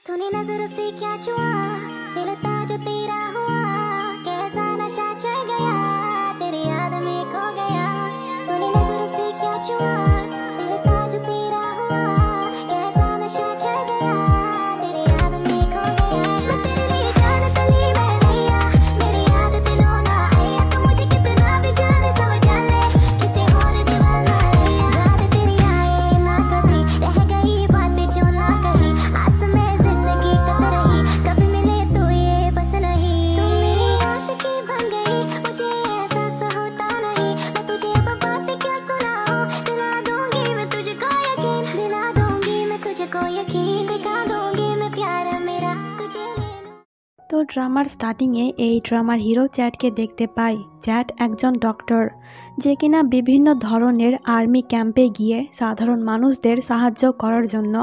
तूने नजरों से क्या छुआ, दिल था जो तेरा हुआ, कैसा नशा चढ़ गया, तेरी याद में खो गया। तूने नजरों से क्या छुआ, दिल था जो तेरा हुआ, कैसा नशा चढ़ गया, तेरी याद में खो गया। मैं तेरे लिए जान तली में लिया, मेरी याद दिनों ना आया, तो मुझे कितना भी जाने समझ ले, किसी और दीवाना लिया। याद तेरी आए ना कभी, रह गई बातें जो ना कही, आस में जिंदगी कत रही, कभी मिले तो ये बस नहीं। तुम मेरी आशिकी बन गई, मुझे एहसास होता नहीं, मैं तुझे अब बातें क्या सुनाऊं, दिला दूंगी मैं तुझको यकीन, दिला दूंगी मैं तुझको यकीन, दिखा दूंगी मैं प्यार मेरा तुझे ले लूं। তো ড্রামার স্টার্টিংয়ে এই ড্রামার হিরো চ্যাটকে দেখতে পাই। চ্যাট একজন ডক্টর, যে কিনা বিভিন্ন ধরনের আর্মি ক্যাম্পে গিয়ে সাধারণ মানুষদের সাহায্য করার জন্য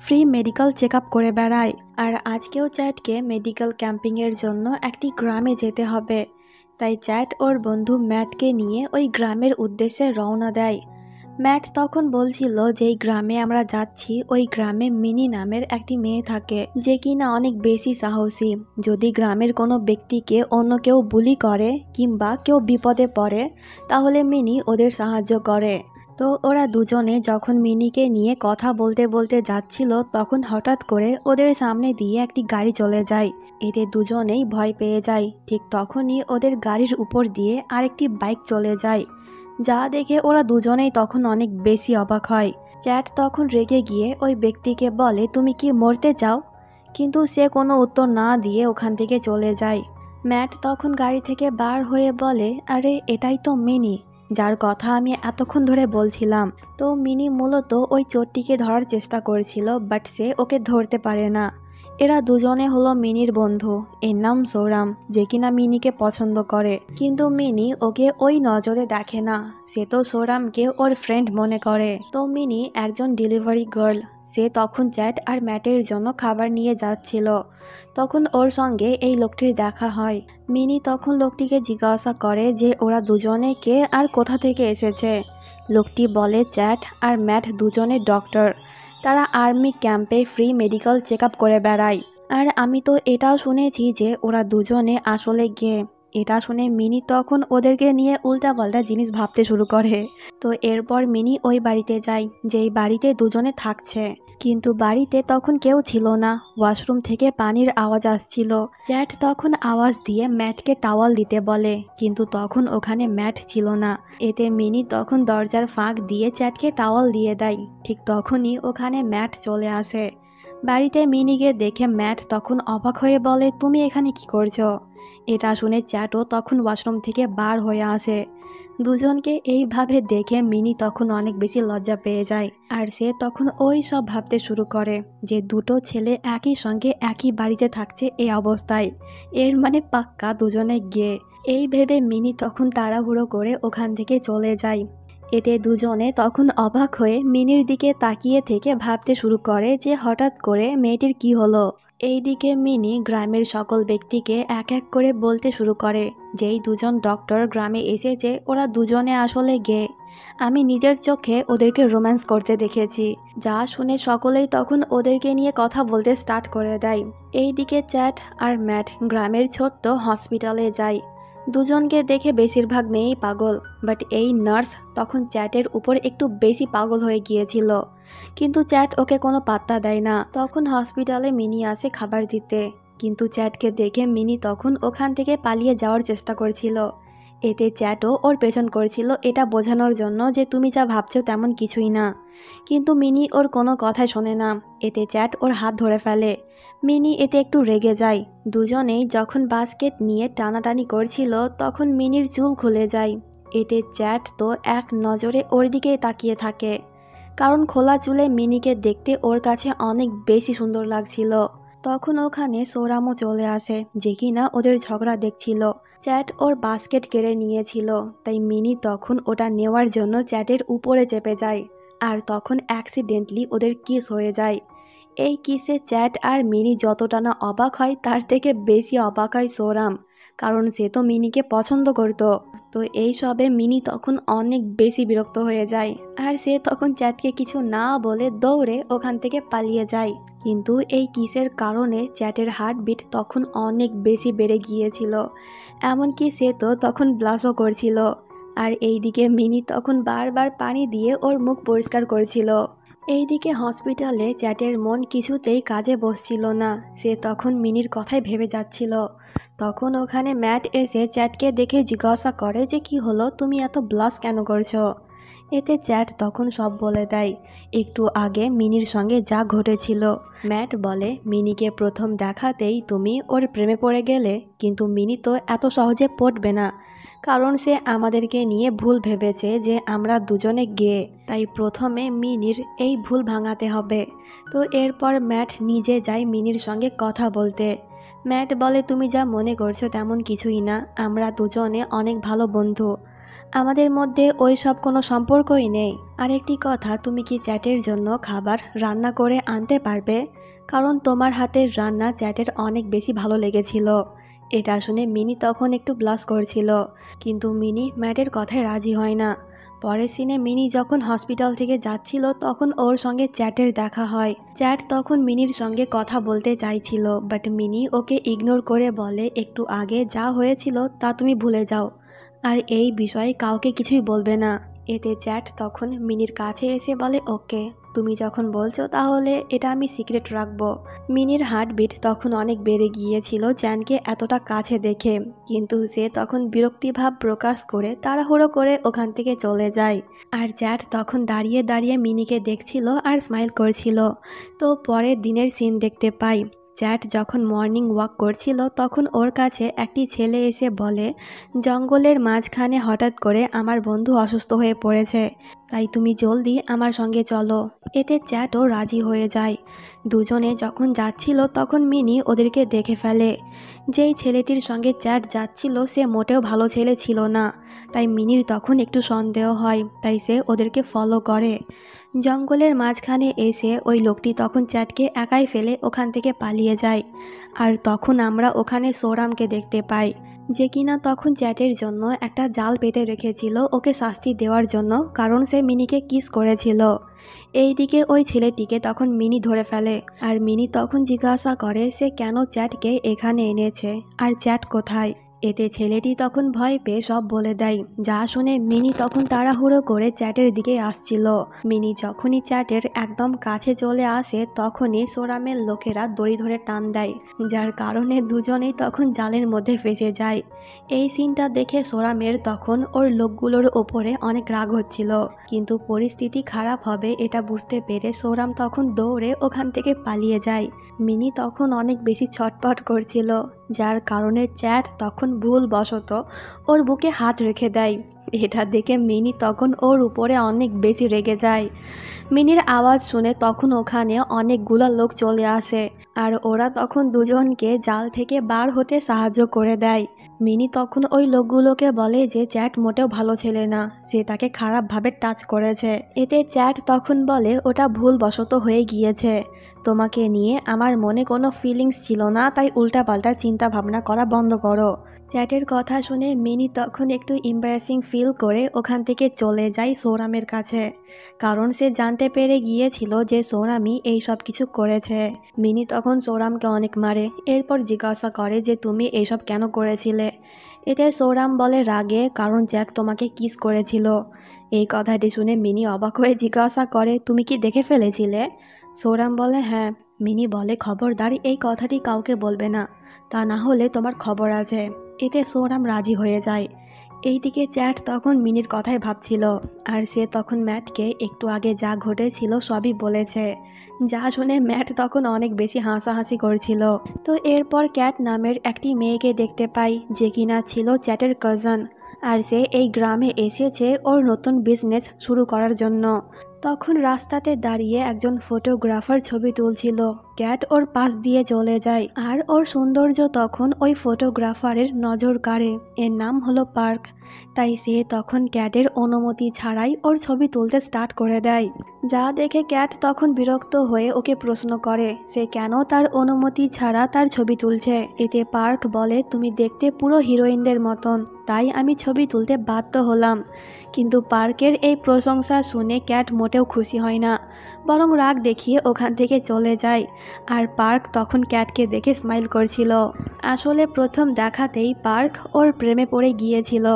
ফ্রি মেডিকেল চেক আপ করে বেড়ায়। আর আজকেও চ্যাটকে মেডিকেল ক্যাম্পিংয়ের জন্য একটি গ্রামে যেতে হবে, তাই চ্যাট ওর বন্ধু ম্যাটকে নিয়ে ওই গ্রামের উদ্দেশ্যে রওনা দেয়। ম্যাট তখন বলছিল যেই গ্রামে আমরা যাচ্ছি ওই গ্রামে মিনি নামের একটি মেয়ে থাকে, যে কিনা অনেক বেশি সাহসী। যদি গ্রামের কোনো ব্যক্তিকে অন্য কেউ বুলি করে কিংবা কেউ বিপদে পড়ে তাহলে মিনি ওদের সাহায্য করে। তো ওরা দুজনে যখন মিনিকে নিয়ে কথা বলতে বলতে যাচ্ছিল তখন হঠাৎ করে ওদের সামনে দিয়ে একটি গাড়ি চলে যায়। এতে দুজনেই ভয় পেয়ে যায়। ঠিক তখনই ওদের গাড়ির উপর দিয়ে আরেকটি বাইক চলে যায়, যা দেখে ওরা দুজনেই তখন অনেক বেশি অবাক হয়। চ্যাট তখন রেগে গিয়ে ওই ব্যক্তিকে বলে, তুমি কি মরতে চাও? কিন্তু সে কোনো উত্তর না দিয়ে ওখান থেকে চলে যায়। ম্যাট তখন গাড়ি থেকে বার হয়ে বলে, আরে এটাই তো মিনি, যার কথা আমি এতক্ষণ ধরে বলছিলাম। তো মিনি মূলত ওই চোরটিকে ধরার চেষ্টা করেছিল, বাট সে ওকে ধরতে পারে না। এরা দুজনে হলো মিনির বন্ধু, এর নাম সৌরাম, যে কিনা মিনিকে পছন্দ করে। কিন্তু মিনি ওকে ওই নজরে দেখে না, সে তো সৌরামকে ওর ফ্রেন্ড মনে করে। তো মিনি একজন ডেলিভারি গার্ল, সে তখন চ্যাট আর ম্যাটের জন্য খাবার নিয়ে যাচ্ছিল। তখন ওর সঙ্গে এই লোকটির দেখা হয়। মিনি তখন লোকটিকে জিজ্ঞাসা করে যে ওরা দুজনে কে আর কোথা থেকে এসেছে। লোকটি বলে চ্যাট আর ম্যাট দুজনে ডক্টর, তারা আর্মি ক্যাম্পে ফ্রি মেডিকেল চেক আপ করে বেড়ায়। আর আমি তো এটাও শুনেছি যে ওরা দুজনে আসলে গে। এটা শুনে মিনি তখন ওদেরকে নিয়ে উল্টাপাল্টা জিনিস ভাবতে শুরু করে। তো এরপর মিনি ওই বাড়িতে যায় যেই বাড়িতে দুজনে থাকছে। কিন্তু বাড়িতে তখন কেউ ছিল না, ওয়াশরুম থেকে পানির আওয়াজ আসছিল। চ্যাট তখন আওয়াজ দিয়ে ম্যাটকে টাওয়াল দিতে বলে, কিন্তু তখন ওখানে ম্যাট ছিল না। এতে মিনি তখন দরজার ফাঁক দিয়ে চ্যাটকে টাওয়াল দিয়ে দেয়। ঠিক তখনই ওখানে ম্যাট চলে আসে। বাড়িতে মিনিকে দেখে ম্যাট তখন অবাক হয়ে বলে, তুমি এখানে কি করছো? এটা শুনে চ্যাটও তখন ওয়াশরুম থেকে বার হয়ে আসে। দুজনকে এইভাবে দেখে মিনি তখন অনেক বেশি লজ্জা পেয়ে যায়। আর সে তখন ওই সব ভাবতে শুরু করে যে দুটো ছেলে একই সঙ্গে একই বাড়িতে থাকছে এই অবস্থায়, এর মানে পাক্কা দুজনে গে। এই ভেবে মিনি তখন তাড়াহুড়ো করে ওখান থেকে চলে যায়। এতে দুজনে তখন অবাক হয়ে মিনির দিকে তাকিয়ে থেকে ভাবতে শুরু করে যে হঠাৎ করে মেয়েটির কি হলো। এইদিকে মিনি গ্রামের সকল ব্যক্তিকে এক এক করে বলতে শুরু করে যেই দুজন ডক্টর গ্রামে এসেছে ওরা দুজনে আসলে গে। আমি নিজের চোখে ওদেরকে রোম্যান্স করতে দেখেছি। যা শুনে সকলেই তখন ওদেরকে নিয়ে কথা বলতে স্টার্ট করে দেয়। এইদিকে চ্যাট আর ম্যাট গ্রামের ছোট্ট হসপিটালে যায়। দুজনকে দেখে বেশিরভাগ মেয়েই পাগল, বাট এই নার্স তখন চ্যাটের উপর একটু বেশি পাগল হয়ে গিয়েছিল। কিন্তু চ্যাট ওকে কোনো পাত্তা দেয় না। তখন হসপিটালে মিনি আসে খাবার দিতে, কিন্তু চ্যাটকে দেখে মিনি তখন ওখান থেকে পালিয়ে যাওয়ার চেষ্টা করছিল। এতে চ্যাটও ওর পেছন করছিল এটা বোঝানোর জন্য যে তুমি যা ভাবছো তেমন কিছুই না। কিন্তু মিনি ওর কোনো কথাই শোনে না। এতে চ্যাট ওর হাত ধরে ফেলে। মিনি এতে একটু রেগে যায়। দুজনেই যখন বাস্কেট নিয়ে টানাটানি করছিল তখন মিনির চুল খুলে যায়। এতে চ্যাট তো এক নজরে ওর দিকেই তাকিয়ে থাকে, কারণ খোলা চুলে মিনিকে দেখতে ওর কাছে অনেক বেশি সুন্দর লাগছিল। তখন ওখানে সৌরামও চলে আসে, যে কিনা ওদের ঝগড়া দেখছিল। চ্যাট ওর বাস্কেট কেড়ে নিয়েছিল, তাই মিনি তখন ওটা নেওয়ার জন্য চ্যাটের উপরে চেপে যায়। আর তখন অ্যাক্সিডেন্টলি ওদের কিস হয়ে যায়। এই কিসে চ্যাট আর মিনি যতটা না অবাক হয় তার থেকে বেশি অবাক হয় সৌরাম, কারণ সে তো মিনিকে পছন্দ করত। তো এই সবে মিনি তখন অনেক বেশি বিরক্ত হয়ে যায় আর সে তখন চ্যাটকে কিছু না বলে দৌড়ে ওখান থেকে পালিয়ে যায়। কিন্তু এই কিসের কারণে চ্যাটের হার্টবিট তখন অনেক বেশি বেড়ে গিয়েছিল, এমনকি সে তো তখন ব্লাশও করছিল। আর এইদিকে মিনি তখন বারবার পানি দিয়ে ওর মুখ পরিষ্কার করছিল। এইদিকে হসপিটালে চ্যাটের মন কিছুতেই কাজে বসছিল না, সে তখন মিনির কথাই ভেবে যাচ্ছিল। তখন ওখানে ম্যাট এসে চ্যাটকে দেখে জিজ্ঞাসা করে যে কি হলো, তুমি এত ব্লাশ কেন করছো। এতে চ্যাট তখন সব বলে দেয়, একটু আগে মিনির সঙ্গে যা ঘটেছিল। ম্যাট বলে, মিনিকে প্রথম দেখাতেই তুমি ওর প্রেমে পড়ে গেলে, কিন্তু মিনি তো এত সহজে পড়বে না, কারণ সে আমাদেরকে নিয়ে ভুল ভেবেছে যে আমরা দুজনে গে, তাই প্রথমে মিনির এই ভুল ভাঙাতে হবে। তো এরপর ম্যাট নিজে যায় মিনির সঙ্গে কথা বলতে। ম্যাট বলে, তুমি যা মনে করছো তেমন কিছুই না, আমরা দুজনে অনেক ভালো বন্ধু, আমাদের মধ্যে ওই সব কোনো সম্পর্কই নেই। আরেকটি কথা, তুমি কি চ্যাটের জন্য খাবার রান্না করে আনতে পারবে, কারণ তোমার হাতের রান্না চ্যাটের অনেক বেশি ভালো লেগেছিল। এটা শুনে মিনি তখন একটু ব্লাশ করছিল, কিন্তু মিনি ম্যাটের কথায় রাজি হয় না। পরের সিনে মিনি যখন হসপিটাল থেকে যাচ্ছিল তখন ওর সঙ্গে চ্যাটের দেখা হয়। চ্যাট তখন মিনির সঙ্গে কথা বলতে চাইছিল, বাট মিনি ওকে ইগনোর করে বলে, একটু আগে যা হয়েছিল তা তুমি ভুলে যাও, আর এই বিষয়ে কাউকে কিছুই বলবে না। এতে চ্যাট তখন মিনির কাছে এসে বলে, ওকে তুমি যখন বলছো তাহলে এটা আমি সিক্রেট রাখবো। মিনির হার্টবিট তখন অনেক বেড়ে গিয়েছিল চ্যানকে এতটা কাছে দেখে, কিন্তু সে তখন বিরক্তিভাব প্রকাশ করে তাড়াহুড়ো করে ওখান থেকে চলে যায়। আর চ্যাট তখন দাঁড়িয়ে দাঁড়িয়ে মিনিকে দেখছিল আর স্মাইল করছিল। তো পরের দিনের সিন দেখতে পাই, চ্যাট যখন মর্নিং ওয়াক করছিল তখন ওর কাছে একটি ছেলে এসে বলে, জঙ্গলের মাঝখানে হঠাৎ করে আমার বন্ধু অসুস্থ হয়ে পড়েছে, তাই তুমি জলদি আমার সঙ্গে চলো। এতে চ্যাটও রাজি হয়ে যায়। দুজনে যখন যাচ্ছিল তখন মিনি ওদেরকে দেখে ফেলে। যেই ছেলেটির সঙ্গে চ্যাট যাচ্ছিল সে মোটেও ভালো ছেলে ছিল না, তাই মিনির তখন একটু সন্দেহ হয়, তাই সে ওদেরকে ফলো করে। জঙ্গলের মাঝখানে এসে ওই লোকটি তখন চ্যাটকে একাই ফেলে ওখান থেকে পালিয়ে যায়। আর তখন আমরা ওখানে সোরামকে দেখতে পাই, যে কিনা তখন চ্যাটের জন্য একটা জাল পেতে রেখেছিল ওকে শাস্তি দেওয়ার জন্য, কারণ সে মিনিকে কিস করেছিল। এইদিকে ওই ছেলেটিকে তখন মিনি ধরে ফেলে, আর মিনি তখন জিজ্ঞাসা করে সে কেন চ্যাটকে এখানে এনেছে আর চ্যাট কোথায়। এতে ছেলেটি তখন ভয় পেয়ে সব বলে দেয়, যা শুনে মিনি তখন তাড়াহুড়ো করে চ্যাটের দিকে আসছিল। মিনি যখনই চ্যাটের একদম কাছে চলে আসে তখনই সোরামের লোকেরা দড়ি ধরে টান দেয়, যার কারণে দুজনেই তখন জালের মধ্যে ফেসে যায়। এই সিনটা দেখে সোরামের তখন ওর লোকগুলোর ওপরে অনেক রাগ হচ্ছিল, কিন্তু পরিস্থিতি খারাপ হবে এটা বুঝতে পেরে সোরাম তখন দৌড়ে ওখান থেকে পালিয়ে যায়। মিনি তখন অনেক বেশি ছটপট করছিল, যার কারণে চ্যাট তখন ভুলবশত ওর বুকে হাত রেখে দেয়। এটা দেখে মিনি তখন ওর উপরে অনেক বেশি রেগে যায়। মিনির আওয়াজ শুনে তখন ওখানে অনেকগুলো লোক চলে আসে, আর ওরা তখন দুজনকে জাল থেকে বার হতে সাহায্য করে দেয়। মিনি তখন ওই লোকগুলোকে বলে যে চ্যাট মোটেও ভালো ছেলে না, সে তাকে খারাপভাবে টাচ করেছে। এতে চ্যাট তখন বলে, ওটা ভুলবশত হয়ে গিয়েছে, তোমাকে নিয়ে আমার মনে কোনো ফিলিংস ছিল না, তাই উল্টাপাল্টা চিন্তা ভাবনা করা বন্ধ করো। চ্যাটের কথা শুনে মিনি তখন একটু এম্বারাসিং ফিল করে ওখান থেকে চলে যায় সোরামের কাছে, কারণ সে জানতে পেরে গিয়েছিল যে সোরামই এই সব কিছু করেছে। মিনি তখন সোরামকে অনেক মারে, এরপর জিজ্ঞাসা করে যে তুমি এইসব কেন করেছিলে। এতে সোরাম বলে রাগে, কারণ চ্যাট তোমাকে কিস করেছিল। এই কথাটি শুনে মিনি অবাক হয়ে জিজ্ঞাসা করে, তুমি কি দেখে ফেলেছিলে? সোরাম বলে হ্যাঁ। মিনি বলে, খবরদার এই কথাটি কাউকে বলবে না, তা না হলে তোমার খবর আছে। এতে সোরাম রাজি হয়ে যায়। এইদিকে চ্যাট তখন মিনির কথাই ভাবছিল, আর সে তখন ম্যাটকে একটু আগে যা ঘটেছিল সবই বলেছে, যা শুনে ম্যাট তখন অনেক বেশি হাসাহাসি করছিল। তো এরপর ক্যাট নামের একটি মেয়েকে দেখতে পাই, যে কিনা ছিল চ্যাটের কাজিন, আর সে এই গ্রামে এসেছে ওর নতুন বিজনেস শুরু করার জন্য। তখন রাস্তাতে দাঁড়িয়ে একজন ফটোগ্রাফার ছবি তুলছিল, ক্যাট ওর পাশ দিয়ে চলে যায়, আর ওর সৌন্দর্য তখন ওই ফটোগ্রাফারের নজর কাড়ে। এর নাম হলো পার্ক, তাই সে তখন ক্যাটের অনুমতি ছাড়াই ওর ছবি তুলতে স্টার্ট করে দেয়। যা দেখে ক্যাট তখন বিরক্ত হয়ে ওকে প্রশ্ন করে সে কেন তার অনুমতি ছাড়া তার ছবি তুলছে। এতে পার্ক বলে, তুমি দেখতে পুরো হিরোইনদের মতন, তাই আমি ছবি তুলতে বাধ্য হলাম। কিন্তু পার্কের এই প্রশংসা শুনে ক্যাট মোটেও খুশি হয় না, বরং রাগ দেখিয়ে ওখান থেকে চলে যায়। আর পার্ক তখন ক্যাটকে দেখে স্মাইল করছিল। আসলে প্রথম দেখাতেই পার্ক ওর প্রেমে পড়ে গিয়েছিল।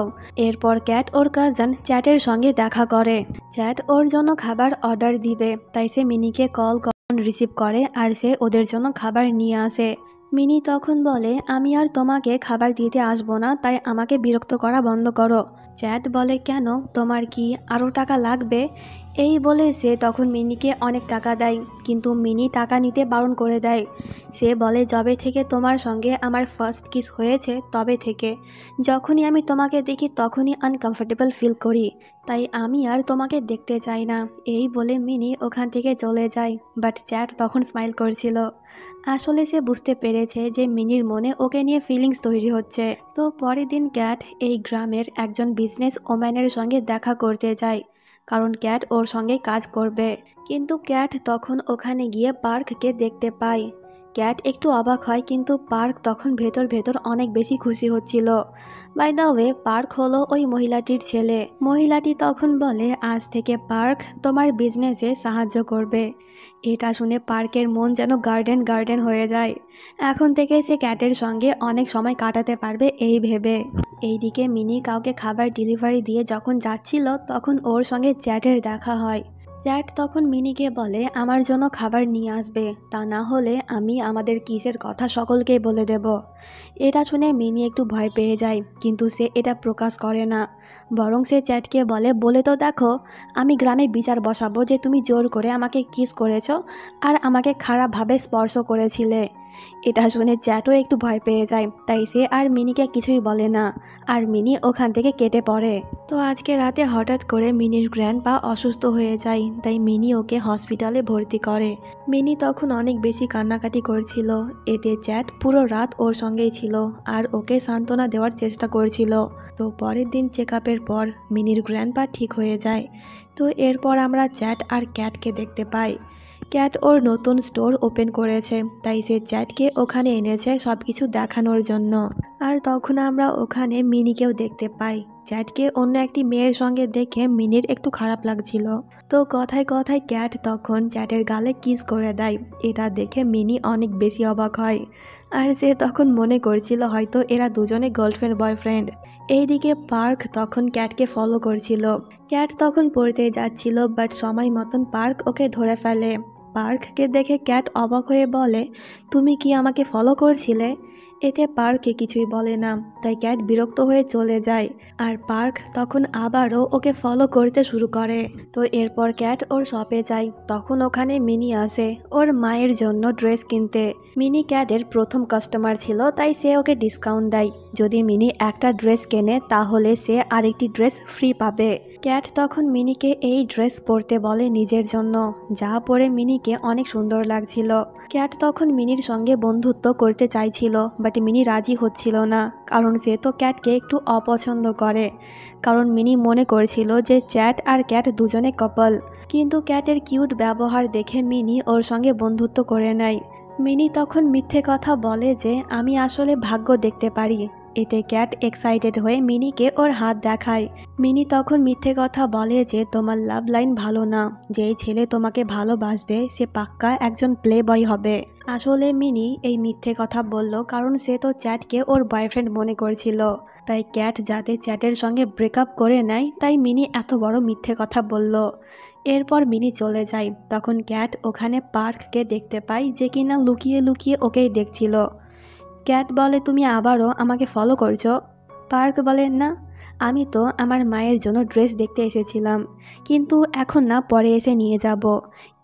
এরপর ক্যাট ওর কাজিন চ্যাটের সঙ্গে দেখা করে। চ্যাট ওর জন্য খাবার অর্ডার দিবে, তাই সে মিনিকে কল রিসিভ করে আর সে ওদের জন্য খাবার নিয়ে আসে। মিনি তখন বলে, আমি আর তোমাকে খাবার দিতে আসবো না, তাই আমাকে বিরক্ত করা বন্ধ করো। চ্যাট বলে, কেন, তোমার কি আরও টাকা লাগবে? এই বলে সে তখন মিনিকে অনেক টাকা দেয়, কিন্তু মিনি টাকা নিতে বারণ করে দেয়। সে বলে, যবে থেকে তোমার সঙ্গে আমার ফার্স্ট কিস হয়েছে তবে থেকে যখনই আমি তোমাকে দেখি তখনই আনকমফোর্টেবল ফিল করি, তাই আমি আর তোমাকে দেখতে চাই না। এই বলে মিনি ওখান থেকে চলে যায়। বাট চ্যাট তখন স্মাইল করছিল। আসলে সে বুঝতে পেরেছে যে মিনির মনে ওকে নিয়ে ফিলিংস তৈরি হচ্ছে। তো পরের দিন ক্যাট এই গ্রামের একজন বিজনেস ওম্যানের সঙ্গে দেখা করতে যায়, কারণ ক্যাট ওর সঙ্গে কাজ করবে। কিন্তু ক্যাট তখন ওখানে গিয়ে পার্ককে দেখতে পায়। ক্যাট একটু অবাক হয়, কিন্তু পার্ক তখন ভেতর ভেতর অনেক বেশি খুশি হচ্ছিল। বাই দ্য ওয়ে, পার্ক হলো ওই মহিলাটির ছেলে। মহিলাটি তখন বলে, আজ থেকে পার্ক তোমার বিজনেসে সাহায্য করবে। এটা শুনে পার্কের মন যেন গার্ডেন গার্ডেন হয়ে যায়। এখন থেকে সে ক্যাটের সঙ্গে অনেক সময় কাটাতে পারবে এই ভেবে। এইদিকে মিনি কাউকে খাবার ডেলিভারি দিয়ে যখন যাচ্ছিল তখন ওর সঙ্গে চ্যাটের দেখা হয়। চ্যাট তখন মিনিকে বলে, আমার জন্য খাবার নিয়ে আসবে, তা না হলে আমি আমাদের কিসের কথা সকলকেই বলে দেব। এটা শুনে মিনি একটু ভয় পেয়ে যায়, কিন্তু সে এটা প্রকাশ করে না। বরং সে চ্যাটকে বলে তো দেখো, আমি গ্রামে বিচার বসাবো যে তুমি জোর করে আমাকে কিস করেছো আর আমাকে খারাপভাবে স্পর্শ করেছিলে। এটা শুনে চ্যাটও একটু ভয় পেয়ে যায়, তাই সে আর মিনিকে কিছুই বলে না, আর মিনি ওখান থেকে কেটে পড়ে। তো আজকে রাতে হঠাৎ করে মিনির গ্র্যান্ডপা অসুস্থ হয়ে যায়, তাই মিনি ওকে হসপিটালে ভর্তি করে। মিনি তখন অনেক বেশি কান্নাকাটি করছিল। এতে চ্যাট পুরো রাত ওর সঙ্গেই ছিল আর ওকে সান্ত্বনা দেওয়ার চেষ্টা করছিল। তো পরের দিন চেক আপের পর মিনির গ্র্যান্ডপা ঠিক হয়ে যায়। তো এরপর আমরা চ্যাট আর ক্যাটকে দেখতে পাই। ক্যাট ওর নতুন স্টোর ওপেন করেছে, তাই সে চ্যাটকে ওখানে এনেছে সব কিছু দেখানোর জন্য। আর তখন আমরা ওখানে মিনিকেও দেখতে পাই। চ্যাটকে অন্য একটি মেয়ের সঙ্গে দেখে মিনির একটু খারাপ লাগছিল। তো কথায় কথায় ক্যাট তখন চ্যাটের গালে কিস করে দেয়। এটা দেখে মিনি অনেক বেশি অবাক হয়, আর সে তখন মনে করছিল হয়তো এরা দুজনে গার্লফ্রেন্ড বয়ফ্রেন্ড। এইদিকে পার্ক তখন ক্যাটকে ফলো করছিল। ক্যাট তখন পড়তে যাচ্ছিল, বাট সময় মতন পার্ক ওকে ধরে ফেলে। পার্ককে দেখে ক্যাট অবাক হয়ে বলে, তুমি কি আমাকে ফলো করছিলে? এতে পার্ক কিছুই বলে না, তাই ক্যাট বিরক্ত হয়ে চলে যায়। আর পার্ক তখন আবারও ওকে ফলো করতে শুরু করে। তো এরপর ক্যাট ওর শপে যায়। তখন ওখানে মিনি আসে ওর মায়ের জন্য ড্রেস কিনতে। মিনি ক্যাটের প্রথম কাস্টমার ছিল, তাই সে ওকে ডিসকাউন্ট দেয়। যদি মিনি একটা ড্রেস কেনে তাহলে সে আরেকটি ড্রেস ফ্রি পাবে। ক্যাট তখন মিনিকে এই ড্রেস পরতে বলে নিজের জন্য, যা পরে মিনিকে অনেক সুন্দর লাগছিল। ক্যাট তখন মিনির সঙ্গে বন্ধুত্ব করতে চাইছিল, বাট মিনি রাজি হচ্ছিল না, কারণ সে তো ক্যাটকে একটু অপছন্দ করে। কারণ মিনি মনে করছিল যে চ্যাট আর ক্যাট দুজনে কাপল। কিন্তু ক্যাটের কিউট ব্যবহার দেখে মিনি ওর সঙ্গে বন্ধুত্ব করে নেয়। মিনি তখন মিথ্যে কথা বলে যে আমি আসলে ভাগ্য দেখতে পারি। এতে ক্যাট এক্সাইটেড হয়ে মিনিকে ওর হাত দেখায়। মিনি তখন মিথ্যে কথা বলে যে তোমার লাভ লাইন ভালো না, যেই ছেলে তোমাকে ভালোবাসবে সে পাক্কা একজন প্লে বয় হবে। আসলে মিনি এই মিথ্যে কথা বলল কারণ সে তো চ্যাটকে ওর বয়ফ্রেন্ড মনে করছিল। তাই ক্যাট যাতে চ্যাটের সঙ্গে ব্রেকআপ করে নেয়, তাই মিনি এত বড় মিথ্যে কথা বলল। এরপর মিনি চলে যায়। তখন ক্যাট ওখানে পার্ককে দেখতে পায়, যে কিনা লুকিয়ে লুকিয়ে ওকেই দেখছিল। ক্যাট বলে, তুমি আবারও আমাকে ফলো করছো? পার্ক বলে, না, আমি তো আমার মায়ের জন্য ড্রেস দেখতে এসেছিলাম, কিন্তু এখন না, পরে এসে নিয়ে যাব।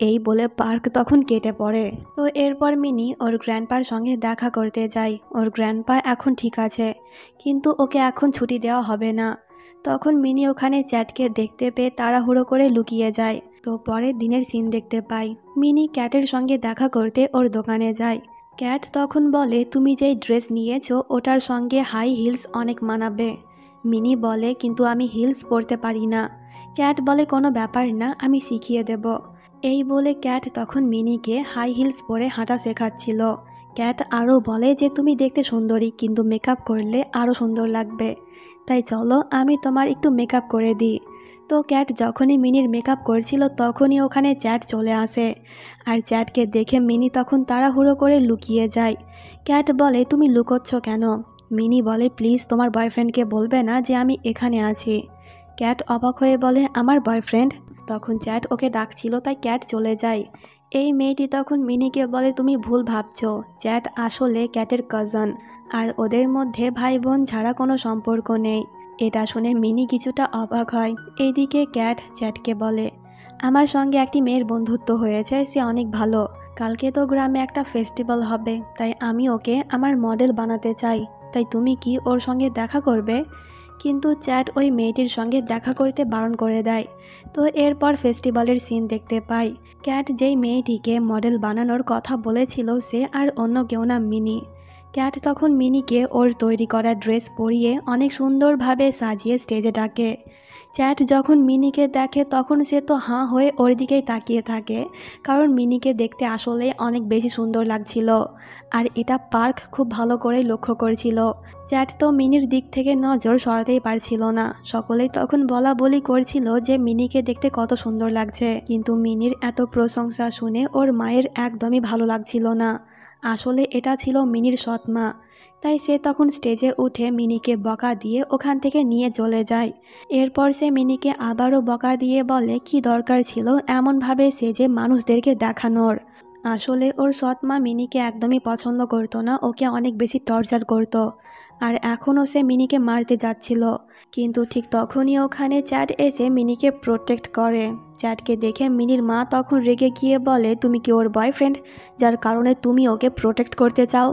এই বলে পার্ক তখন কেটে পড়ে। তো এরপর মিনি ওর গ্র্যান্ডপার সঙ্গে দেখা করতে যায়। ওর গ্র্যান্ডপা এখন ঠিক আছে, কিন্তু ওকে এখন ছুটি দেওয়া হবে না। তখন মিনি ওখানে চ্যাটকে দেখতে পেয়ে তাড়াহুড়ো করে লুকিয়ে যায়। তো পরের দিনের সিন দেখতে পাই। মিনি ক্যাটের সঙ্গে দেখা করতে ওর দোকানে যায়। ক্যাট তখন বলে, তুমি যেই ড্রেস নিয়েছো ওটার সঙ্গে হাই হিলস অনেক মানাবে। মিনি বলে, কিন্তু আমি হিলস পরতে পারি না। ক্যাট বলে, কোনো ব্যাপার না, আমি শিখিয়ে দেব। এই বলে ক্যাট তখন মিনিকে হাই হিলস পরে হাঁটা শেখাচ্ছিল। ক্যাট আরও বলে যে তুমি দেখতে সুন্দরী, কিন্তু মেকআপ করলে আরও সুন্দর লাগবে। তাই চলো আমি তোমার একটু মেকআপ করে দিই। তো ক্যাট যখনই মিনির মেকআপ করছিল তখনই ওখানে চ্যাট চলে আসে। আর চ্যাটকে দেখে মিনি তখন তাড়াহুড়ো করে লুকিয়ে যায়। ক্যাট বলে, তুমি লুকোচ্ছ কেন? মিনি বলে, প্লিজ তোমার বয়ফ্রেন্ডকে বলবে না যে আমি এখানে আছি। ক্যাট অবাক হয়ে বলে, আমার বয়ফ্রেন্ড? তখন চ্যাট ওকে ডাকছিল তাই ক্যাট চলে যায়। এই মেয়েটি তখন মিনিকে বলে, তুমি ভুল ভাবছো, চ্যাট আসলে ক্যাটের কাজন, আর ওদের মধ্যে ভাই বোন ছাড়া কোনো সম্পর্ক নেই। এটা শুনে মিনি কিছুটা অবাক হয়। এইদিকে ক্যাট চ্যাটকে বলে, আমার সঙ্গে একটি মেয়ের বন্ধুত্ব হয়েছে, সে অনেক ভালো। কালকে তো গ্রামে একটা ফেস্টিভ্যাল হবে, তাই আমি ওকে আমার মডেল বানাতে চাই। তাই তুমি কি ওর সঙ্গে দেখা করবে? কিন্তু চ্যাট ওই মেয়েটির সঙ্গে দেখা করতে বারণ করে দেয়। তো এরপর ফেস্টিভ্যালের সিন দেখতে পাই। ক্যাট যেই মেয়েটিকে মডেল বানানোর কথা বলেছিল সে আর অন্য কেউ না, মিনি। ক্যাট তখন মিনিকে ওর তৈরি করা ড্রেস পরিয়ে অনেক সুন্দরভাবে সাজিয়ে স্টেজে ডাকে। চ্যাট যখন মিনিকে দেখে তখন সে তো হাঁ হয়ে ওর দিকেই তাকিয়ে থাকে, কারণ মিনিকে দেখতে আসলে অনেক বেশি সুন্দর লাগছিল। আর এটা পার্ক খুব ভালো করেই লক্ষ্য করছিল। চ্যাট তো মিনির দিক থেকে নজর সরাতেই পারছিল না। সকলেই তখন বলা বলি করছিল যে মিনিকে দেখতে কত সুন্দর লাগছে, কিন্তু মিনির এত প্রশংসা শুনে ওর মায়ের একদমই ভালো লাগছিল না। আসলে এটা ছিল মিনির সৎ মা। তাই সে তখন স্টেজে উঠে মিনিকে বকা দিয়ে ওখান থেকে নিয়ে চলে যায়। এরপর সে মিনিকে আবারও বকা দিয়ে বলে, কি দরকার ছিল এমনভাবে সেজে মানুষদেরকে দেখানোর। আসলে ওর সৎ মা মিনিকে একদমই পছন্দ করতো না, ওকে অনেক বেশি টর্চার করতো। আর এখনও সে মিনিকে মারতে যাচ্ছিল, কিন্তু ঠিক তখনই ওখানে চ্যাট এসে মিনিকে প্রোটেক্ট করে। চ্যাটকে দেখে মিনির মা তখন রেগে গিয়ে বলে, তুমি কি ওর বয়ফ্রেন্ড, যার কারণে তুমি ওকে প্রোটেক্ট করতে চাও?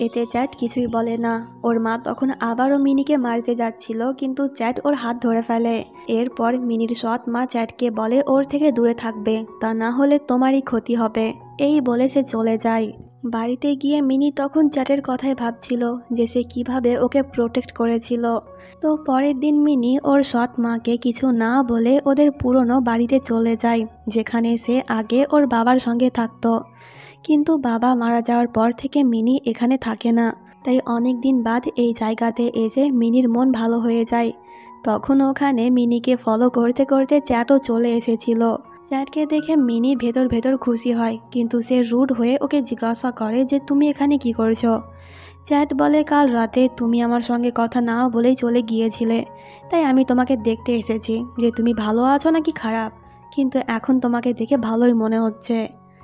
এতে চ্যাট কিছুই বলে না। ওর মা তখন আবারও মিনিকে মারতে যাচ্ছিল, কিন্তু চ্যাট ওর হাত ধরে ফেলে। এরপর মিনির সৎ মা চ্যাটকে বলে, ওর থেকে দূরে থাকবে, তা না হলে তোমারই ক্ষতি হবে। এই বলে সে চলে যায়। বাড়িতে গিয়ে মিনি তখন চ্যাটের কথাই ভাবছিল যে সে কিভাবে ওকে প্রোটেক্ট করেছিল। তো পরের দিন মিনি ওর সৎ মাকে কিছু না বলে ওদের পুরনো বাড়িতে চলে যায়, যেখানে সে আগে ওর বাবার সঙ্গে থাকতো। কিন্তু বাবা মারা যাওয়ার পর থেকে মিনি এখানে থাকে না। তাই অনেক দিন বাদ এই জায়গাতে এসে মিনির মন ভালো হয়ে যায়। তখন ওখানে মিনিকে ফলো করতে করতে চ্যাটও চলে এসেছিল। চ্যাটকে দেখে মিনি ভেতর ভেতর খুশি হয়, কিন্তু সে রুড হয়ে ওকে জিজ্ঞাসা করে যে তুমি এখানে কি করছো? চ্যাট বলে, কাল রাতে তুমি আমার সঙ্গে কথা না বলেই চলে গিয়েছিলে, তাই আমি তোমাকে দেখতে এসেছি যে তুমি ভালো আছো নাকি খারাপ। কিন্তু এখন তোমাকে দেখে ভালোই মনে হচ্ছে।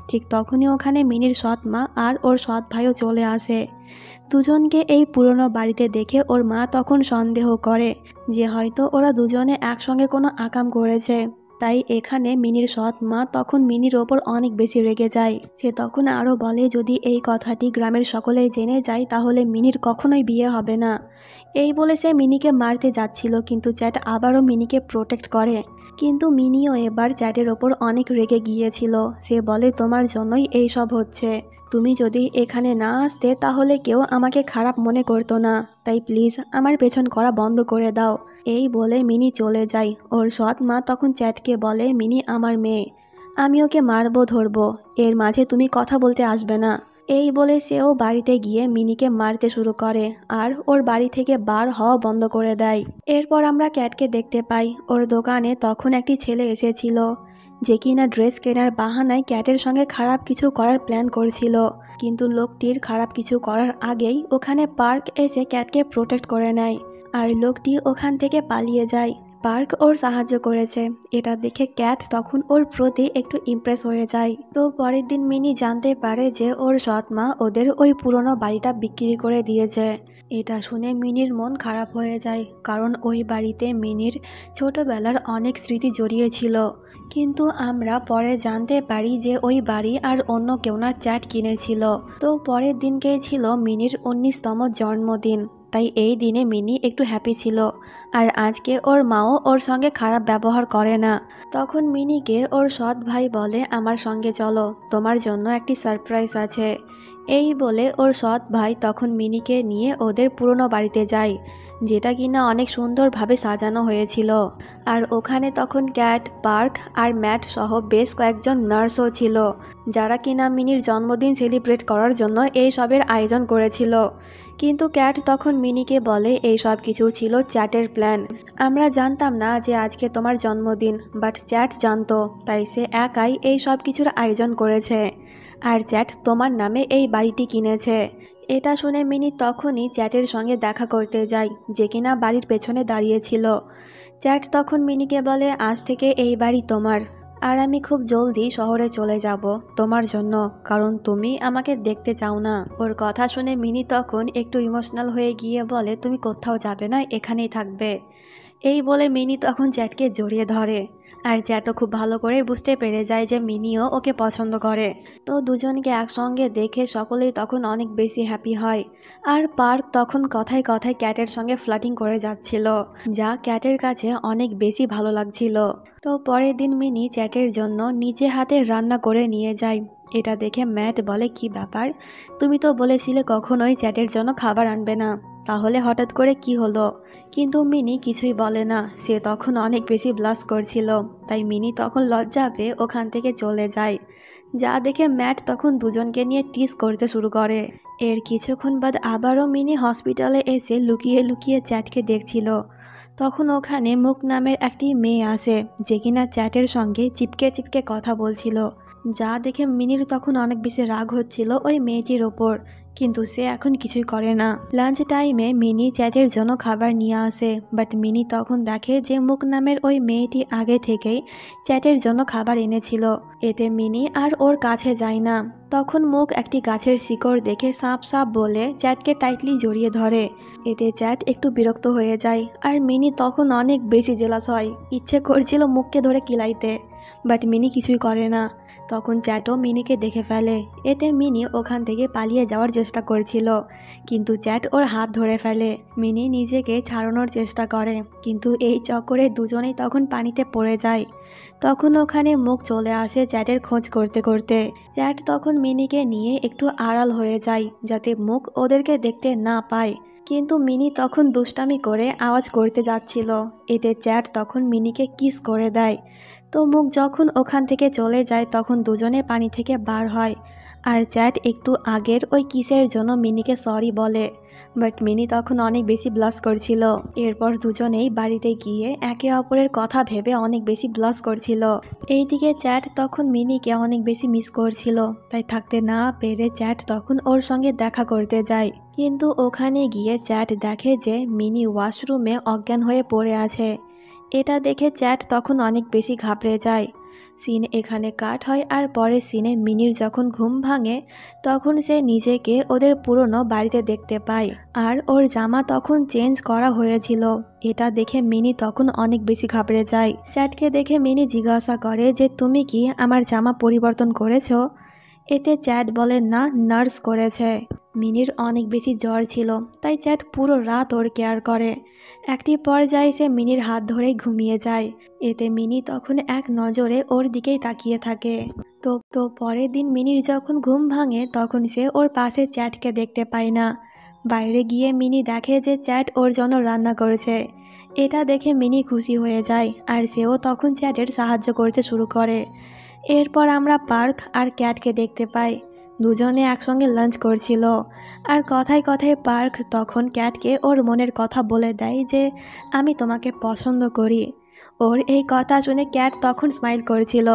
ঠিক তখনই ওখানে মিনির সৎ মা আর ওর সৎ ভাইও চলে আসে। দুজনকে এই পুরনো বাড়িতে দেখে ওর মা তখন সন্দেহ করে যে হয়তো ওরা দুজনে একসঙ্গে কোনো আকাম করেছে। তাই এখানে মিনির সৎ মা তখন মিনির ওপর অনেক বেশি রেগে যায়। সে তখন আরও বলে, যদি এই কথাটি গ্রামের সকলেই জেনে যায় তাহলে মিনির কখনোই বিয়ে হবে না। এই বলে সে মিনিকে মারতে যাচ্ছিল, কিন্তু চ্যাট আবারও মিনিকে প্রোটেক্ট করে। কিন্তু মিনিও এবার চ্যাটের ওপর অনেক রেগে গিয়েছিল। সে বলে, তোমার জন্যই এই সব হচ্ছে। তুমি যদি এখানে না আসতে তাহলে কেউ আমাকে খারাপ মনে করতো না। তাই প্লিজ আমার পেছন করা বন্ধ করে দাও। এই বলে মিনি চলে যায়। ওর সৎ মা তখন চ্যাটকে বলে, মিনি আমার মেয়ে, আমি ওকে মারবো ধরবো, এর মাঝে তুমি কথা বলতে আসবে না। এই বলে সেও বাড়িতে গিয়ে মিনিকে মারতে শুরু করে আর ওর বাড়ি থেকে বার হওয়া বন্ধ করে দেয়। এরপর আমরা ক্যাটকে দেখতে পাই। ওর দোকানে তখন একটি ছেলে এসেছিল, যে কিনা ড্রেস কেনার বাহানায় ক্যাটের সঙ্গে খারাপ কিছু করার প্ল্যান করছিল। কিন্তু লোকটির খারাপ কিছু করার আগেই ওখানে পার্ক এসে ক্যাটকে প্রোটেক্ট করে নেয়, আর লোকটি ওখান থেকে পালিয়ে যায়। পার্ক ওর সাহায্য করেছে, এটা দেখে ক্যাট তখন ওর প্রতি একটু ইমপ্রেস হয়ে যায়। তো পরের দিন মিনি জানতে পারে যে ওর সৎ মা ওদের ওই পুরনো বাড়িটা বিক্রি করে দিয়েছে। এটা শুনে মিনির মন খারাপ হয়ে যায়, কারণ ওই বাড়িতে মিনির ছোটবেলার অনেক স্মৃতি জড়িয়ে ছিল। কিন্তু আমরা পরে জানতে পারি যে ওই বাড়ি আর অন্য কেউ না, চ্যাট কিনেছিল। তো পরের দিনকেই ছিল মিনির 19তম জন্মদিন, তাই এই দিনে মিনি একটু হ্যাপি ছিল। আর আজকে ওর মাও ওর সঙ্গে খারাপ ব্যবহার করে না। তখন মিনিকে ওর সৎ ভাই বলে, আমার সঙ্গে চলো, তোমার জন্য একটি সারপ্রাইজ আছে। এই বলে ওর সৎ ভাই তখন মিনিকে নিয়ে ওদের পুরনো বাড়িতে যায়, যেটা কিনা অনেক সুন্দরভাবে সাজানো হয়েছিল। আর ওখানে তখন ক্যাট, পার্ক আর ম্যাট সহ বেশ কয়েকজন নার্সও ছিল, যারা কিনা মিনির জন্মদিন সেলিব্রেট করার জন্য এই সবের আয়োজন করেছিল। কিন্তু ক্যাট তখন মিনিকে বলে এই সব কিছু ছিল চ্যাটের প্ল্যান। আমরা জানতাম না যে আজকে তোমার জন্মদিন, বাট চ্যাট জানতো, তাই সে একাই এই সব কিছুর আয়োজন করেছে। আর চ্যাট তোমার নামে এই বাড়িটি কিনেছে। এটা শুনে মিনি তখনই চ্যাটের সঙ্গে দেখা করতে যায়, যে কিনা বাড়ির পেছনে দাঁড়িয়েছিল। চ্যাট তখন মিনিকে বলে আজ থেকে এই বাড়ি তোমার, আর আমি খুব জলদি শহরে চলে যাব তোমার জন্য, কারণ তুমি আমাকে দেখতে চাও না। ওর কথা শুনে মিনি তখন একটু ইমোশনাল হয়ে গিয়ে বলে তুমি কোথাও যাবে না, এখানেই থাকবে। এই বলে মিনি তখন চ্যাটকে জড়িয়ে ধরে। আর চ্যাটও খুব ভালো করে বুঝতে পেরে যায় যে মিনিও ওকে পছন্দ করে। তো দুজনকে একসঙ্গে দেখে সকলেই তখন অনেক বেশি হ্যাপি হয়। আর পার্ক তখন কথায় কথায় ক্যাটের সঙ্গে ফ্লার্টিং করে যাচ্ছিল, যা ক্যাটের কাছে অনেক বেশি ভালো লাগছিল। তো পরের দিন মিনি চ্যাটের জন্য নিজে হাতে রান্না করে নিয়ে যায়। এটা দেখে ম্যাট বলে কি ব্যাপার, তুমি তো বলেছিলে কখনোই চ্যাটের জন্য খাবার আনবে না, তাহলে হঠাৎ করে কি হলো? কিন্তু মিনি কিছুই বলে না, সে তখন অনেক বেশি ব্লাশ করছিল। তাই মিনি তখন লজ্জা পেয়ে ওখান থেকে চলে যায়। যা দেখে ম্যাট তখন দুজনকে নিয়ে টিজ করতে শুরু করে। এর কিছুক্ষণ বাদ আবারও মিনি হসপিটালে এসে লুকিয়ে লুকিয়ে চ্যাটকে দেখছিল। তখন ওখানে মুখ নামের একটি মেয়ে আসে, যে কিনা চ্যাটের সঙ্গে চিপকে চিপকে কথা বলছিল। যা দেখে মিনির তখন অনেক বেশি রাগ হচ্ছিল ওই মেয়েটির ওপর, কিন্তু সে এখন কিছুই করে না। লাঞ্চ টাইমে মিনি চ্যাটের জন্য খাবার নিয়ে আসে, বাট মিনি তখন দেখে যে মুখ নামের ওই মেয়েটি আগে থেকেই চ্যাটের জন্য খাবার এনেছিল। এতে মিনি আর ওর কাছে যায় না। তখন মুখ একটি গাছের শিকড় দেখে সাপ সাপ বলে চ্যাটকে টাইটলি জড়িয়ে ধরে। এতে চ্যাট একটু বিরক্ত হয়ে যায়, আর মিনি তখন অনেক বেশি জেলাস হয়, ইচ্ছে করছিল মুখকে ধরে কিলাইতে, বাট মিনি কিছুই করে না। তখন চ্যাটও মিনিকে দেখে ফেলে। এতে মিনি ওখান থেকে পালিয়ে যাওয়ার চেষ্টা করছিল, কিন্তু চ্যাট ওর হাত ধরে ফেলে। মিনি নিজেকে ছাড়ানোর চেষ্টা করে, কিন্তু এই চক্করে দুজনেই তখন পানিতে পড়ে যায়। তখন ওখানে মুখ চলে আসে চ্যাটের খোঁজ করতে করতে। চ্যাট তখন মিনিকে নিয়ে একটু আড়াল হয়ে যায়, যাতে মুখ ওদেরকে দেখতে না পায়। কিন্তু মিনি তখন দুষ্টামি করে আওয়াজ করতে যাচ্ছিল। এতে চ্যাট তখন মিনিকে কিস করে দেয়। তো মুখ যখন ওখান থেকে চলে যায় তখন দুজনে পানি থেকে বার হয়। আর চ্যাট একটু আগের ওই কিসের জন্য মিনিকে সরি বলে, বাট মিনি তখন অনেক বেশি ব্লাশ করছিল। এরপর দুজনেই বাড়িতে গিয়ে একে অপরের কথা ভেবে অনেক বেশি ব্লাশ করছিল। এইদিকে চ্যাট তখন মিনিকে অনেক বেশি মিস করছিল, তাই থাকতে না পেরে চ্যাট তখন ওর সঙ্গে দেখা করতে যায়। কিন্তু ওখানে গিয়ে চ্যাট দেখে যে মিনি ওয়াশরুমে অজ্ঞান হয়ে পড়ে আছে। এটা দেখে চ্যাট তখন অনেক বেশি ঘাবড়ে যায়। সিন এখানে কাট হয়, আর পরের সিনে মিনির যখন ঘুম ভাঙে তখন সে নিজেকে ওদের পুরনো বাড়িতে দেখতে পায়, আর ওর জামা তখন চেঞ্জ করা হয়েছিল। এটা দেখে মিনি তখন অনেক বেশি ঘাবড়ে যায়। চ্যাটকে দেখে মিনি জিজ্ঞাসা করে যে তুমি কি আমার জামা পরিবর্তন করেছো? এতে চ্যাট বলে না, নার্স করেছে। মিনির অনেক বেশি জ্বর ছিল, তাই চ্যাট পুরো রাত ওর কেয়ার করে। একটি পর্যায়ে সে মিনির হাত ধরেই ঘুমিয়ে যায়। এতে মিনি তখন এক নজরে ওর দিকেই তাকিয়ে থাকে। তো পরের দিন মিনির যখন ঘুম ভাঙে তখন সে ওর পাশে চ্যাটকে দেখতে পায় না। বাইরে গিয়ে মিনি দেখে যে চ্যাট ওর জন্য রান্না করেছে। এটা দেখে মিনি খুশি হয়ে যায়, আর সেও তখন চ্যাটের সাহায্য করতে শুরু করে। এরপর আমরা পার্ক আর ক্যাটকে দেখতে পাই। দুজনে একসঙ্গে লাঞ্চ করছিল, আর কথায় কথায় পার্ক তখন ক্যাটকে ওর মনের কথা বলে দেয় যে আমি তোমাকে পছন্দ করি। ওর এই কথা শুনে ক্যাট তখন স্মাইল করেছিল।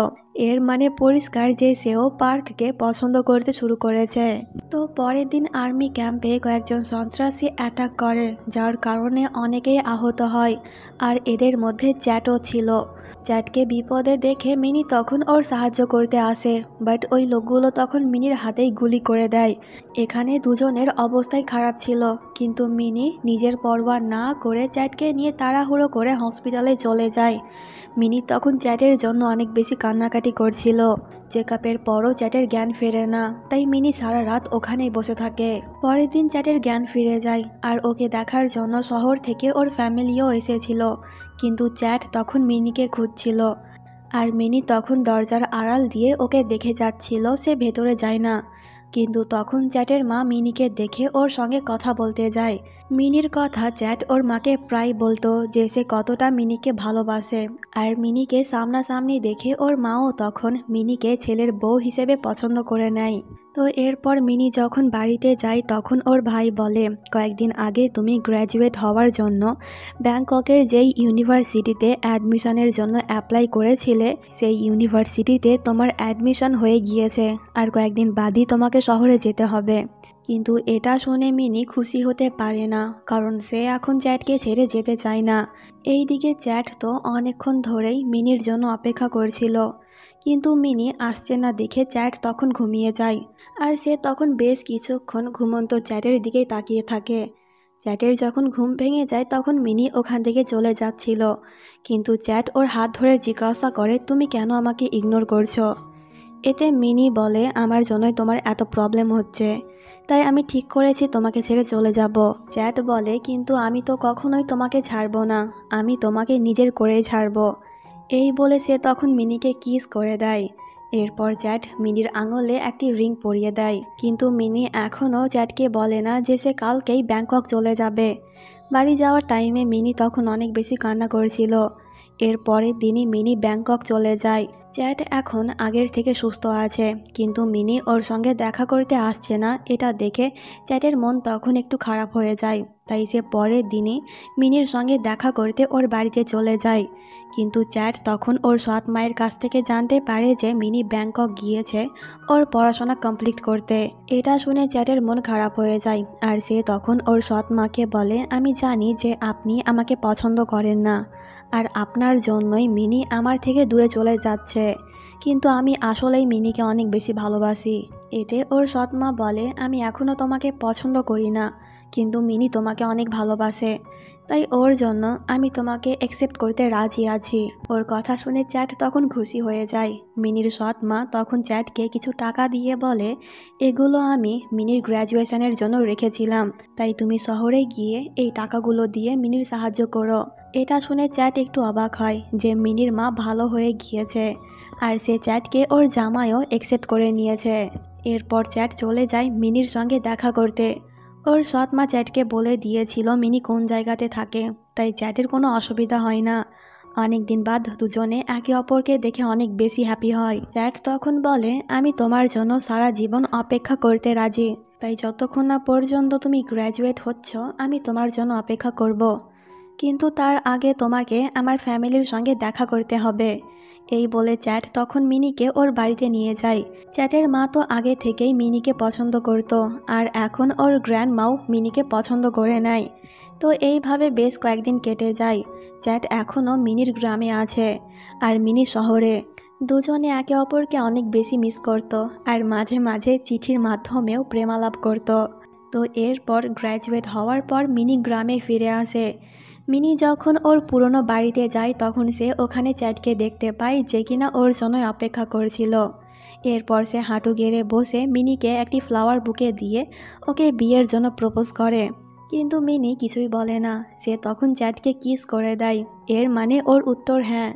এর মানে পরিষ্কার যে সেও পার্ককে পছন্দ করতে শুরু করেছে। তো পরের দিন আর্মি ক্যাম্পে কয়েকজন সন্ত্রাসী অ্যাটাক করে, যার কারণে অনেকেই আহত হয়, আর এদের মধ্যে চ্যাটও ছিল। চ্যাটকে বিপদে দেখে মিনি তখন ওর সাহায্য করতে আসে, বাট ওই লোকগুলো তখন মিনির হাতেই গুলি করে দেয়। এখানে দুজনের অবস্থাই খারাপ ছিল, কিন্তু মিনি নিজের পরোয়া না করে চ্যাটকে নিয়ে তাড়াহুড়ো করে হসপিটালে চলে যায়। মিনি তখন চ্যাটের জন্য অনেক বেশি কান্নাকাটি করছিল। চেকআপের পরও চ্যাটের জ্ঞান ফেরে না, তাই মিনি সারা রাত ওখানেই বসে থাকে। পরের দিন চ্যাটের জ্ঞান ফিরে যায়, আর ওকে দেখার জন্য শহর থেকে ওর ফ্যামিলিও এসেছিল। কিন্তু চ্যাট তখন মিনিকে খুঁজছিল, আর মিনি তখন দরজার আড়াল দিয়ে ওকে দেখে যাচ্ছিল, সে ভেতরে যায় না। কিন্তু তখন চ্যাটের মা মিনিকে দেখে ওর সঙ্গে কথা বলতে যায়। মিনির কথা চ্যাট ওর মাকে প্রায় বলতো যে সে কতটা মিনিকে ভালোবাসে। আর মিনিকে সামনাসামনি দেখে ওর মাও তখন মিনিকে ছেলের বউ হিসেবে পছন্দ করে নেয়। তো এরপর মিনি যখন বাড়িতে যায় তখন ওর ভাই বলে, কয়েকদিন আগে তুমি গ্র্যাজুয়েট হওয়ার জন্য ব্যাংককের যেই ইউনিভার্সিটিতে অ্যাডমিশনের জন্য অ্যাপ্লাই করেছিলে সেই ইউনিভার্সিটিতে তোমার অ্যাডমিশন হয়ে গিয়েছে, আর কয়েকদিন বাদই তোমাকে শহরে যেতে হবে। কিন্তু এটা শুনে মিনি খুশি হতে পারে না, কারণ সে এখন চ্যাটকে ছেড়ে যেতে চায় না। এইদিকে চ্যাট তো অনেকক্ষণ ধরেই মিনির জন্য অপেক্ষা করছিল, কিন্তু মিনি আসছে না দেখে চ্যাট তখন ঘুমিয়ে যায়। আর সে তখন বেশ কিছুক্ষণ ঘুমন্ত চ্যাটের দিকেই তাকিয়ে থাকে। চ্যাটের যখন ঘুম ভেঙে যায় তখন মিনি ওখান থেকে চলে যাচ্ছিল, কিন্তু চ্যাট ওর হাত ধরে জিজ্ঞাসা করে, তুমি কেন আমাকে ইগনোর করছো? এতে মিনি বলে, আমার জন্যই তোমার এত প্রবলেম হচ্ছে, তাই আমি ঠিক করেছি তোমাকে ছেড়ে চলে যাব। চ্যাট বলে, কিন্তু আমি তো কখনোই তোমাকে ছাড়বো না, আমি তোমাকে নিজের করেই ছাড়বো। এই বলে সে তখন মিনিকে কিস করে দেয়। এরপর চ্যাট মিনির আঙুলে একটি রিং পরিয়ে দেয়, কিন্তু মিনি এখনও চ্যাটকে বলে না যে সে কালকেই ব্যাংকক চলে যাবে। বাড়ি যাওয়ার টাইমে মিনি তখন অনেক বেশি কান্না করছিল। এর পরের দিনই মিনি ব্যাংকক চলে যায়। চ্যাট এখন আগের থেকে সুস্থ আছে, কিন্তু মিনি ওর সঙ্গে দেখা করতে আসছে না। এটা দেখে চ্যাটের মন তখন একটু খারাপ হয়ে যায়, তাই সে পরের দিনই মিনির সঙ্গে দেখা করতে ওর বাড়িতে চলে যায়। কিন্তু চ্যাট তখন ওর সৎ মায়ের কাছ থেকে জানতে পারে যে মিনি ব্যাংকক গিয়েছে ওর পড়াশোনা কমপ্লিট করতে। এটা শুনে চ্যাটের মন খারাপ হয়ে যায়, আর সে তখন ওর সৎ মাকে বলে, আমি জানি যে আপনি আমাকে পছন্দ করেন না, আর আপনার জন্যই মিনি আমার থেকে দূরে চলে যাচ্ছে, কিন্তু আমি আসলেই মিনিকে অনেক বেশি ভালোবাসি। এতে ওর সৎ মা বলে, আমি এখনও তোমাকে পছন্দ করি না, কিন্তু মিনি তোমাকে অনেক ভালোবাসে, তাই ওর জন্য আমি তোমাকে অ্যাকসেপ্ট করতে রাজি আছি। ওর কথা শুনে চ্যাট তখন খুশি হয়ে যায়। মিনির সৎ মা তখন চ্যাটকে কিছু টাকা দিয়ে বলে, এগুলো আমি মিনির গ্র্যাজুয়েশনের জন্য রেখেছিলাম, তাই তুমি শহরে গিয়ে এই টাকাগুলো দিয়ে মিনির সাহায্য করো। এটা শুনে চ্যাট একটু অবাক হয় যে মিনির মা ভালো হয়ে গিয়েছে, আর সে চ্যাটকে ওর জামাইও অ্যাকসেপ্ট করে নিয়েছে। এরপর চ্যাট চলে যায় মিনির সঙ্গে দেখা করতে। ওর সৎ মা চ্যাটকে বলে দিয়েছিল মিনি কোন জায়গাতে থাকে, তাই চ্যাটের কোনো অসুবিধা হয় না। অনেক দিন বাদ দুজনে একে অপরকে দেখে অনেক বেশি হ্যাপি হয়। চ্যাট তখন বলে, আমি তোমার জন্য সারা জীবন অপেক্ষা করতে রাজি, তাই যতক্ষণ না পর্যন্ত তুমি গ্র্যাজুয়েট হচ্ছ আমি তোমার জন্য অপেক্ষা করব, কিন্তু তার আগে তোমাকে আমার ফ্যামিলির সঙ্গে দেখা করতে হবে। এই বলে চ্যাট তখন মিনিকে ওর বাড়িতে নিয়ে যায়। চ্যাটের মা তো আগে থেকেই মিনিকে পছন্দ করত, আর এখন ওর গ্র্যান্ডমাও মিনিকে পছন্দ করে নেয়। তো এইভাবে বেশ কয়েকদিন কেটে যায়। চ্যাট এখনও মিনির গ্রামে আছে, আর মিনি শহরে। দুজনে একে অপরকে অনেক বেশি মিস করত, আর মাঝে মাঝে চিঠির মাধ্যমেও প্রেমালাপ করত। তো এরপর গ্র্যাজুয়েট হওয়ার পর মিনি গ্রামে ফিরে আসে। মিনি যখন ওর পুরনো বাড়িতে যায় তখন সে ওখানে চ্যাটকে দেখতে পায়, যে কিনা ওর জন্য অপেক্ষা করছিল। এরপর সে হাঁটু গেড়ে বসে মিনিকে একটি ফ্লাওয়ার বুকে দিয়ে ওকে বিয়ের জন্য প্রপোজ করে, কিন্তু মিনি কিছুই বলে না। সে তখন চ্যাটকে কিস করে দেয়, এর মানে ওর উত্তর হ্যাঁ।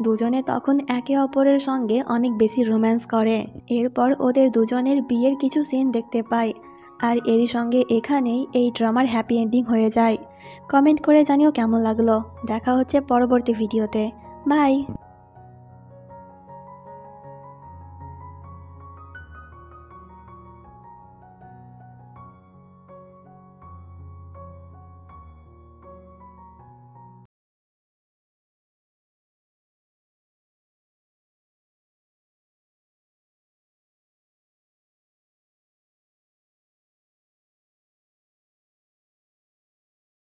দুজনে তখন একে অপরের সঙ্গে অনেক বেশি রোম্যান্স করে। এরপর ওদের দুজনের বিয়ের কিছু সিন দেখতে পায়, আর এরই সঙ্গে এখানেই এই ড্রামার হ্যাপি এন্ডিং হয়ে যায়। কমেন্ট করে জানিও কেমন লাগলো। দেখা হচ্ছে পরবর্তী ভিডিওতে। বাই।